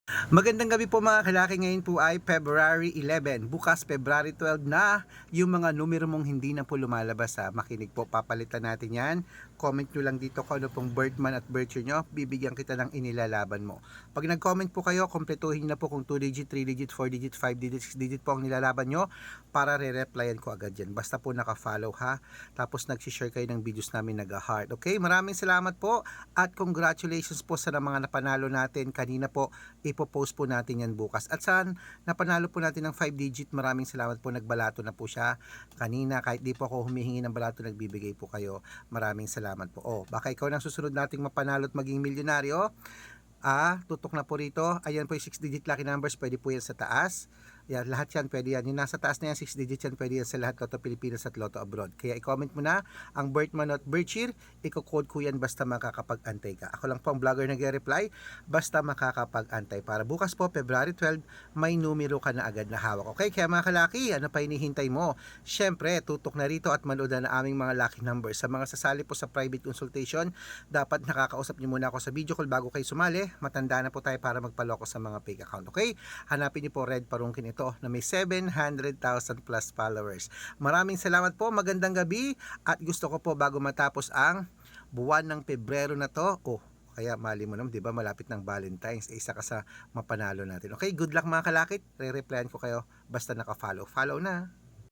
Magandang gabi po mga kalaki, ngayon po ay February 11. Bukas February 12 na yung mga numero mong hindi na po lumalabas ha. Makinig po, papalitan natin yan. Comment nyo lang dito kung ano pong birth month at birth year nyo. Bibigyan kita ng inilalaban mo. Pag nag-comment po kayo, kompletuhin na po kung 2 digit, 3 digit, 4 digit, 5 digit, 6 digit po ang nilalaban nyo para re-replyan ko agad yan. Basta po naka-follow ha. Tapos nag-share kayo ng videos namin nag-heart. Okay, maraming salamat po at congratulations po sa mga napanalo natin kanina po. Ipopost po natin yan bukas. At saan napanalo po natin ng 5 digit, maraming salamat po, nagbalato na po siya kanina. Kahit di po ako humihingi ng balato, nagbibigay po kayo. Maraming salamat po. Baka ikaw nang susunod nating mapanalo at maging milyonaryo. Tutok na po rito. Ayan po yung 6 digit lucky numbers, pwede po yan sa taas. Yan, lahat yan pwede yan. Yung nasa taas na yan, 6 digits yan, pwede yan sa lahat Lotto Pilipinas at Lotto Abroad. Kaya i-comment mo na ang birth month at birth year, i-code ko yan basta makakapag-antay ka. Ako lang po ang vlogger nag-reply, basta makakapag-antay. Para bukas po, February 12, may numero ka na agad na hawak. Okay, kaya mga kalaki, ano pa hinihintay mo? Siyempre, tutok na rito at manood na aming mga lucky numbers. Sa mga sasali po sa private consultation, dapat nakakausap niyo muna ako sa video call bago kayo sumali. Matanda na po tayo para magpaloko sa mga fake account. Okay? Hanapin niyo po Red Parungkin ito na may 700,000 plus followers. Maraming salamat po, magandang gabi, at gusto ko po bago matapos ang buwan ng Pebrero na to, kaya mali mo naman, di ba, malapit ng Valentine's, isa ka sa mapanalo natin. Okay, good luck mga kalakit, re-replyan ko kayo basta naka-follow. Follow na.